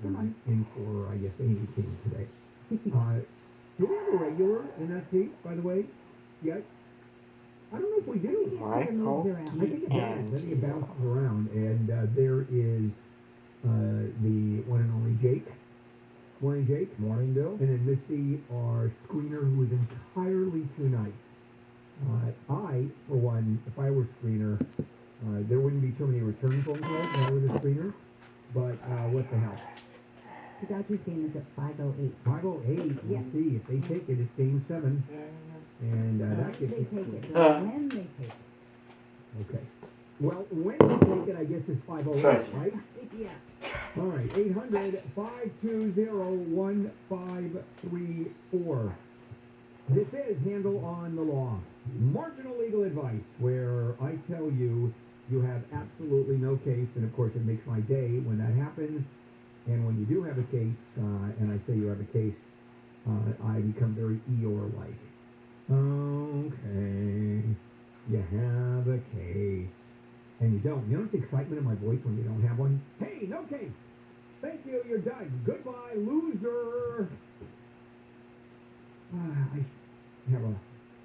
in for, I guess, anything today. Do we have a regular in that seat, by the way? Yet? I don't know if we do. Michael I think it does. I think it bounces around. And there is the one and only Jake. Morning, Jake. Morning, Bill. And then Misty, our screener, who is entirely too nice. I, for one, if I were screener, there wouldn't be too many return phone calls if I were the screener. But what the hell? The Dodgers game is at 5:08. 5:08. Yeah. We'll see. If they take it, it's game 7. And that gets They you. take it. When they take it. Okay. Well, when they take it, I guess it's 5:08, right? Yeah. All right. 800-520-1534. This is Handle on the Law. Marginal legal advice, where I tell you you have absolutely no case, and of course it makes my day when that happens. And when you do have a case, and I say you have a case, I become very Eeyore-like. Okay, you have a case. And you don't. You notice the excitement in my voice when you don't have one? Hey, no case. Thank you, you're done. Goodbye, loser. I have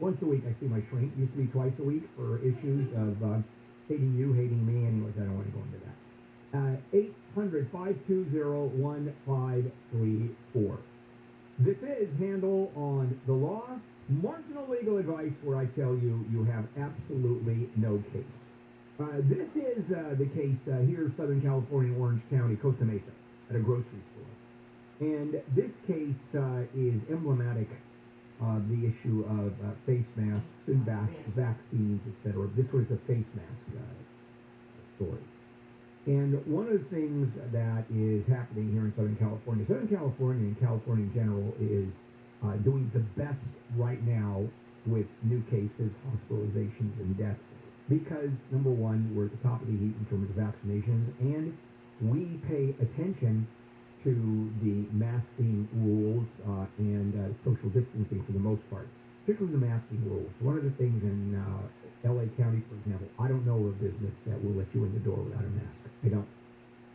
once a week I see my shrink. Used to be twice a week for issues of hating you, hating me. Anyways, I don't want to go into that. 800-520-1534. This is Handle on the Law. Marginal legal advice where I tell you you have absolutely no case. This is the case here in Southern California, Orange County, Costa Mesa, at a grocery store. And this case is emblematic of the issue of face masks and vaccines, etc. This was a face mask story. And one of the things that is happening here in Southern California and California in general, is doing the best right now with new cases, hospitalizations, and deaths. Because, number one, we're at the top of the heap in terms of vaccinations, and we pay attention to the masking rules and social distancing for the most part, particularly the masking rules. One of the things in LA County, for example, I don't know of a business that will let you in the door without a mask. I don't.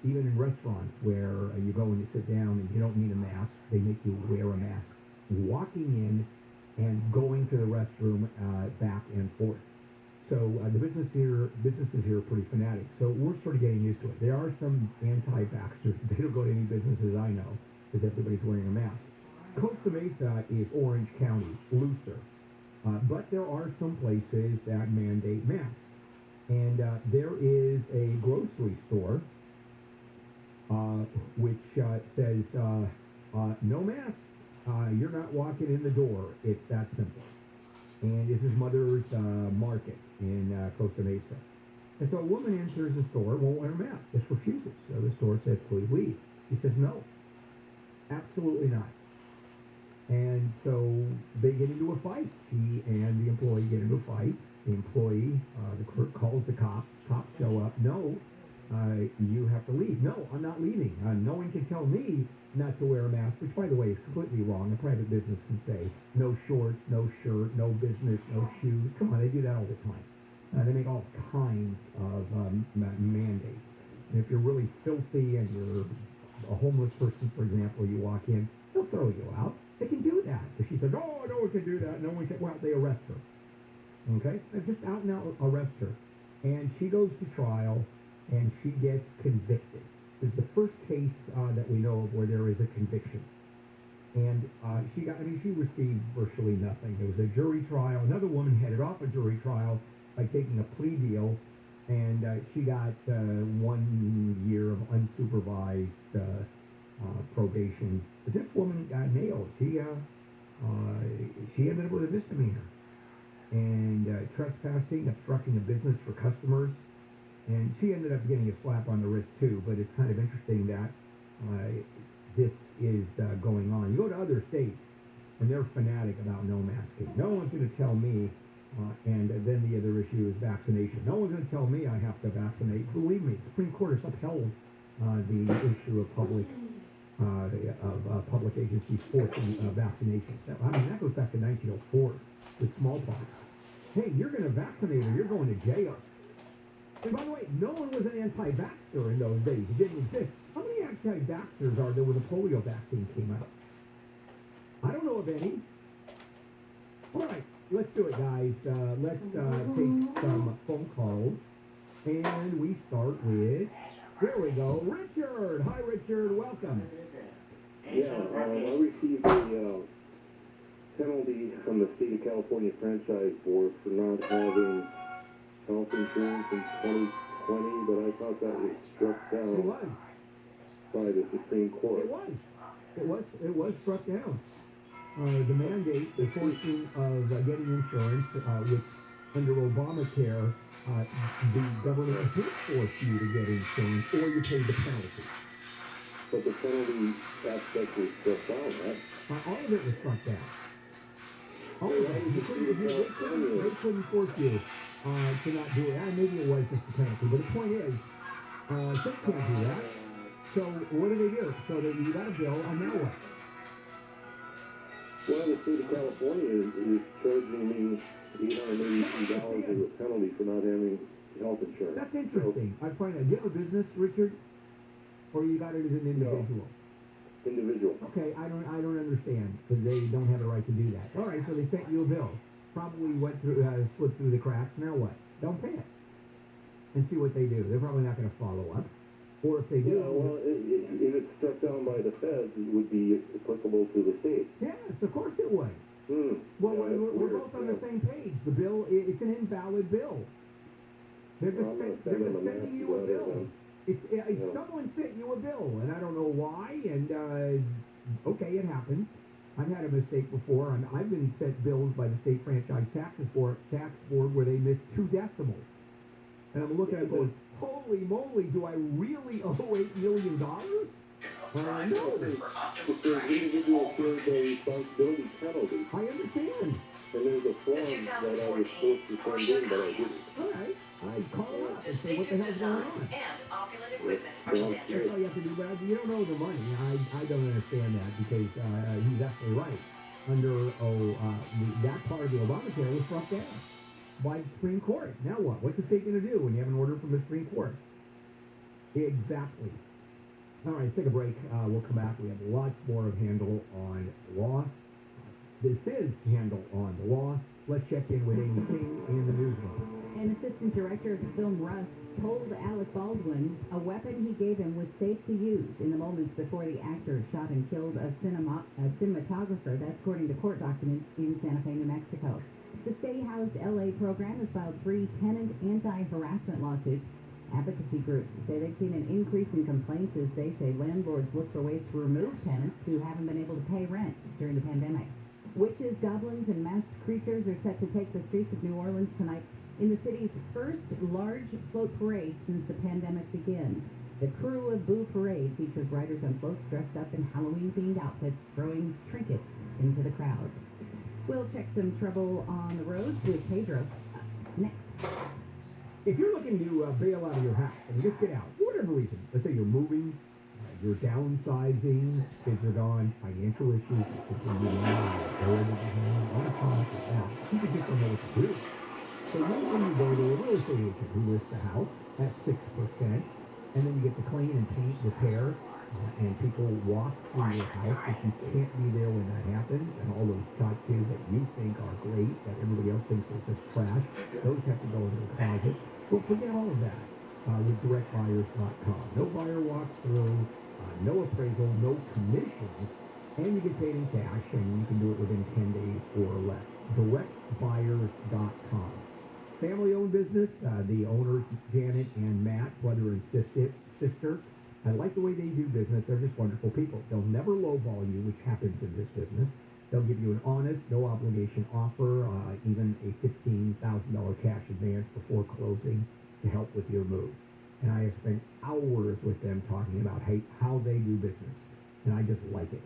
Even in restaurants where you go and you sit down and you don't need a mask, they make you wear a mask. Walking in and going to the restroom back and forth. So the businesses here are pretty fanatic. So we're sort of getting used to it. There are some anti-vaxxers. They don't go to any businesses I know because everybody's wearing a mask. Costa Mesa is Orange County, looser. But there are some places that mandate masks. And there is a grocery store which says no mask. You're not walking in the door. It's that simple. And this is Mother's Market in Costa Mesa. And so a woman enters the store, won't wear a mask, just refuses. So the store says, please leave. She says, no, absolutely not. And so they get into a fight. She and the employee get into a fight. The employee, the clerk calls the cops. Cops show up. No, you have to leave. No, I'm not leaving. No one can tell me not to wear a mask, which, by the way, is completely wrong. A private business can say no shorts, no shirt, no business, no shoes. Come on, they do that all the time. They make all kinds of mandates. And if you're really filthy and you're a homeless person, for example, you walk in, they'll throw you out. They can do that. So she says, oh, no one can do that. No one can. Well, they arrest her. Okay? They just out and out arrest her. And she goes to trial, and she gets convicted. It's the first case that we know of where there is a conviction. And she received virtually nothing. There was a jury trial. Another woman headed off a jury trial by taking a plea deal, and she got 1 year of unsupervised probation. But this woman got nailed. She ended up with a misdemeanor. And trespassing, obstructing a business for customers. And she ended up getting a slap on the wrist, too. But it's kind of interesting that this is going on. You go to other states, and they're fanatic about no masking. No one's going to tell me, and then the other issue is vaccination. No one's going to tell me I have to vaccinate. Believe me, the Supreme Court has upheld the issue of public agencies forcing vaccination. I mean, that goes back to 1904 with smallpox. Hey, you're going to vaccinate or you're going to jail. And by the way, no one was an anti-vaxxer in those days. It didn't exist. How many anti-vaxxers are there when the polio vaccine came out? I don't know of any. All right, let's do it, guys. Let's take some phone calls. And we start with, here we go, Richard. Hi, Richard. Welcome. Yeah, I received a penalty from the state of California Franchise Board for not having health insurance in 2020, but I thought that was struck It down was. by the Supreme Court. It was struck down. The mandate, the forcing of getting insurance, which under Obamacare, the government did force you to get insurance, or you pay the penalty. But the penalty aspect was struck down, right? All of it was struck down. All of it. They couldn't force you to not do it. Maybe it was just a penalty, but the point is, they can't do that. So what do? So that you got a bill, and now what? Well, the state of California is charging me $883 as a penalty for not having health insurance. That's interesting. I find that. Do you have a business, Richard? Or you got it as an individual? No. Individual. Okay, I don't understand, because they don't have the right to do that. All right, so they sent you a bill. Probably went through, slipped through the cracks. Now what? Don't pay it. And see what they do. They're probably not going to follow up. Or if they do... Yeah, well, if it's struck down by the feds, it would be applicable to the state. Yes, of course it would. Well, yeah, we're both on the same page. The bill, it's an invalid bill. They're just sending you a bill. Someone sent you a bill, and I don't know why, and, okay, it happens. I've had a mistake before, and I've been sent bills by the state franchise tax board where they missed 2 decimals. And I'm looking at it going, holy moly, do I really owe $8 million? No. It's an individual shared responsibility penalty. I understand. And there's a form that I was supposed to send in, but I didn't. All right. I'd call up and say, what the hell's going on? That's all you have to do, but you don't owe the money. I don't understand that, because he's absolutely right. Under that part of the Obamacare was struck down by the Supreme Court. Now what? What's the state going to do when you have an order from the Supreme Court? Exactly. All right, let's take a break. We'll come back. We have lots more of Handle on Law. This is Handle on the Law. Let's check in with Amy King in the newsroom. An assistant director of the film Rust told Alec Baldwin a weapon he gave him was safe to use in the moments before the actor shot and killed a cinematographer. That's according to court documents in Santa Fe, New Mexico. The stay-housed L.A. program has filed 3 tenant anti-harassment lawsuits. Advocacy groups say they've seen an increase in complaints as they say landlords look for ways to remove tenants who haven't been able to pay rent during the pandemic. Witches, goblins, and masked creatures are set to take the streets of New Orleans tonight in the city's first large float parade since the pandemic began. The Crew of Boo Parade features riders on floats dressed up in Halloween-themed outfits, throwing trinkets into the crowd. We'll check some trouble on the roads with Pedro next. If you're looking to bail out of your house and just get out, for whatever reason, let's say you're moving, you're downsizing, kids are gone, financial issues, you can be you just don't know what to do. So usually you go to a real estate agent who lists the house at 6%, and then you get to clean and paint, repair, and people walk through your house if you can't be there when that happens, and all those tchotchkes that you think are great, that everybody else thinks are just trash, those have to go into the closet. Well, forget all of that with directbuyers.com. No buyer walkthrough, no appraisal, no commissions, and you get paid in cash, and you can do it within 10 days or less. Directbuyers.com. Family-owned business. The owners, Janet and Matt, brother and sister. I like the way they do business. They're just wonderful people. They'll never lowball you, which happens in this business. They'll give you an honest, no-obligation offer, even a $15,000 cash advance before closing to help with your move. And I have spent hours with them talking about how they do business, and I just like it.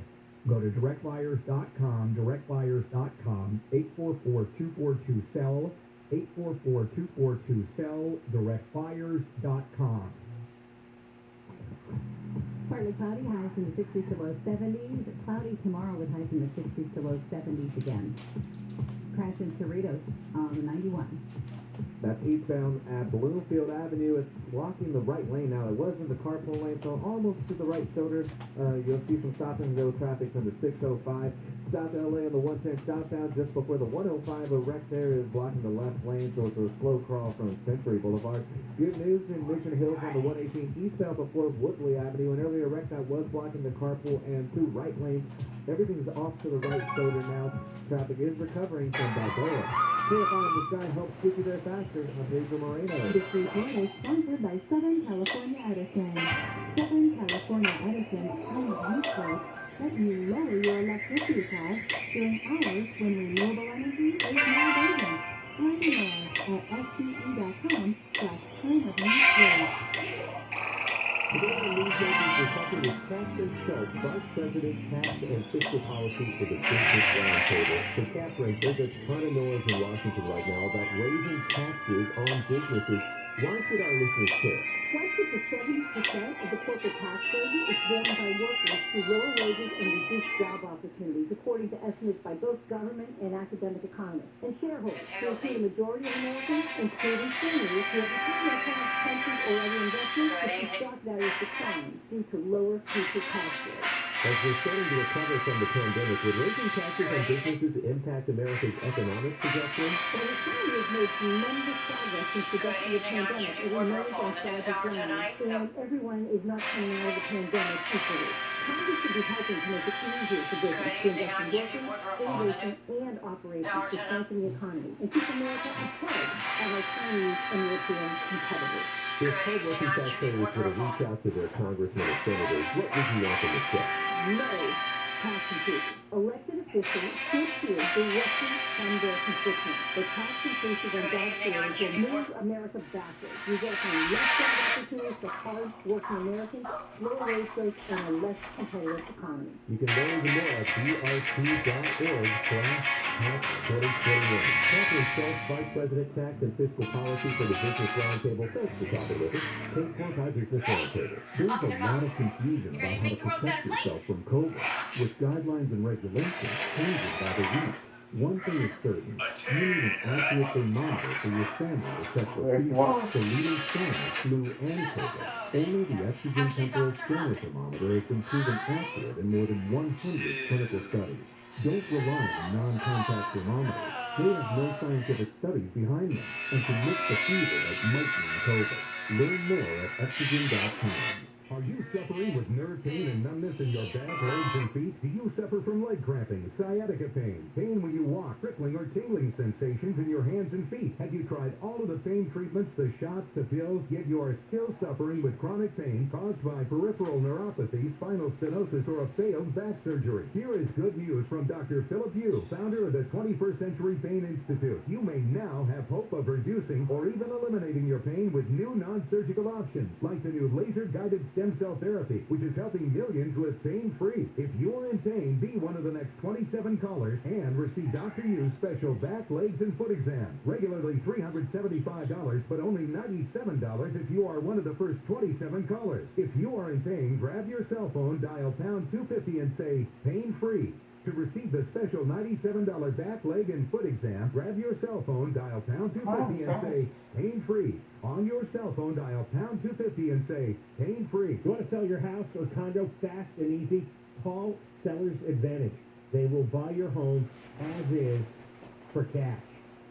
Go to directbuyers.com, directbuyers.com, 844-242-SELL, 844-242-SELL, directbuyers.com. Partly cloudy, highs in the 60s to low 70s. Cloudy tomorrow with highs in the 60s to low 70s again. Crash in Cerritos on 91. That's eastbound at Bloomfield Avenue. It's blocking the right lane now. It was in the carpool lane, so almost to the right shoulder. You'll see some stop and go traffic from the 605. South LA on the 110 southbound just before the 105. A wreck there is blocking the left lane, so it's a slow crawl from Century Boulevard. Good news in Mission Hills on the 118 eastbound before Woodley Avenue. An earlier wreck that was blocking the carpool and two right lanes. Everything's off to the right shoulder now. Traffic is recovering from Balboa. Kfi Am the Sky helps get you there faster. I'm Pedro Moreno. This report is sponsored by Southern California Edison. Southern California Edison has useful that you lower your electricity costs during hours when renewable energy is more abundant. Learn more at SCE.com/time-of-use. Today on Newsmakers, we're talking with Catherine Schultz, Vice President, Tax and Fiscal Policy for the Business Roundtable. So, Catherine, there's a ton of noise in Washington right now about raising taxes on businesses. Why should our listeners care? Why should the 70% of the corporate tax burden is borne by workers through lower wages and reduced job opportunities, according to estimates by both government and academic economists, and shareholders, who include a majority of Americans, including seniors who have retirement accounts, pensions, or other investments, but whose stock values decline due to lower future tax rates. As we're starting to recover from the pandemic, would raising taxes on businesses impact America's economic projections? While the economy has made tremendous progress since the depths of the pandemic, it remains on solid ground, and everyone is not coming out of the pandemic equally. Congress should be helping to make it easier for business to invest in workers, innovation, and operations to strengthen the economy and keep America ahead of our Chinese and European competitors. If hardworking taxpayers were to reach out to their congressmen and senators, what would you want them to say? No tax increases. Elected officials should hear directly from their constituents. The tax increases on job failures will move America backwards, resulting in less job opportunities for hard-working Americans, lower wage rates, and a less competitive economy. You can learn even more at brt.org/tax2021. Catherine Schultz, Vice President, Tax and Fiscal Policy for the Business Roundtable. Thanks for talking with us. Take part by Business Roundtable. There's a lot of confusion about how to protect yourself from COVID, with guidelines and regulations changing by the week. One thing is certain, you need an accurate thermometer for your family to test for fever, the leading standard, flu, and COVID. Only the Oxygen Temporal Scanner Thermometer has been proven accurate in more than 100 clinical studies. Don't rely on non-contact thermometers. They have no scientific studies behind them and can mix the fever that might mean COVID. Learn more at oxygen.com. Are you suffering with nerve pain and numbness in your back, legs, and feet? Do you suffer from leg cramping, sciatica pain, pain when you walk, prickling or tingling sensations in your hands and feet? Have you tried all of the pain treatments, the shots, the pills, yet you are still suffering with chronic pain caused by peripheral neuropathy, spinal stenosis, or a failed back surgery? Here is good news from Dr. Philip Yu, founder of the 21st Century Pain Institute. You may now have hope of reducing or even eliminating your pain with new non-surgical options, like the new laser-guided stem cell therapy, which is helping millions with pain-free. If you're in pain, be one of the next 27 callers and receive Dr. Yu's special back, legs, and foot exam. Regularly $375, but only $97 if you are one of the first 27 callers. If you are in pain, grab your cell phone, dial pound 250 and say pain-free. To receive the special $97 back, leg, and foot exam, grab your cell phone, dial pound 250 and say pain-free. On your cell phone, dial pound 250 and say pain-free. You want to sell your house or condo fast and easy? Call Seller's Advantage. They will buy your home as is for cash.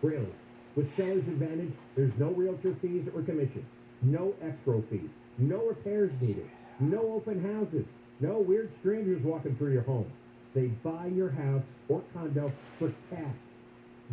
Really. With Seller's Advantage, there's no realtor fees or commission, no escrow fees, no repairs needed, no open houses, no weird strangers walking through your home. They buy your house or condo for cash.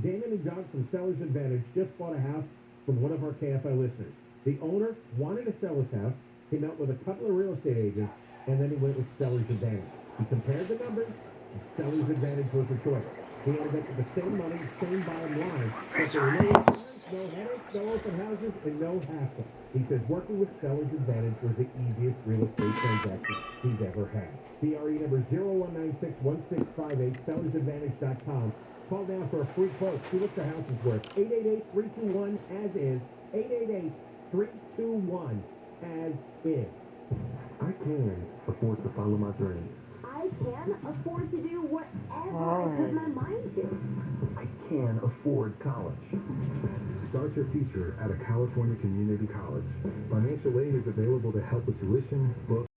Damon and Doug from Seller's Advantage just bought a house from one of our KFI listeners. The owner wanted to sell his house. He met with a couple of real estate agents, and then he went with Seller's Advantage. He compared the numbers, and Seller's Advantage was the choice. He ended up with the same money, same bottom line, but there were no repairs, no headaches, no open houses, and no hassle. He says working with Seller's Advantage was the easiest real estate transaction he's ever had. CRE number 0196-1658, sellersadvantage.com. Call now for a free quote. See what your house is worth. 888-321-AS-IS. 888-321-AS-IS. I can afford to follow my dreams. I can afford to do whatever I put my mind to. I can afford college. Start your future at a California community college. Financial aid is available to help with tuition, books,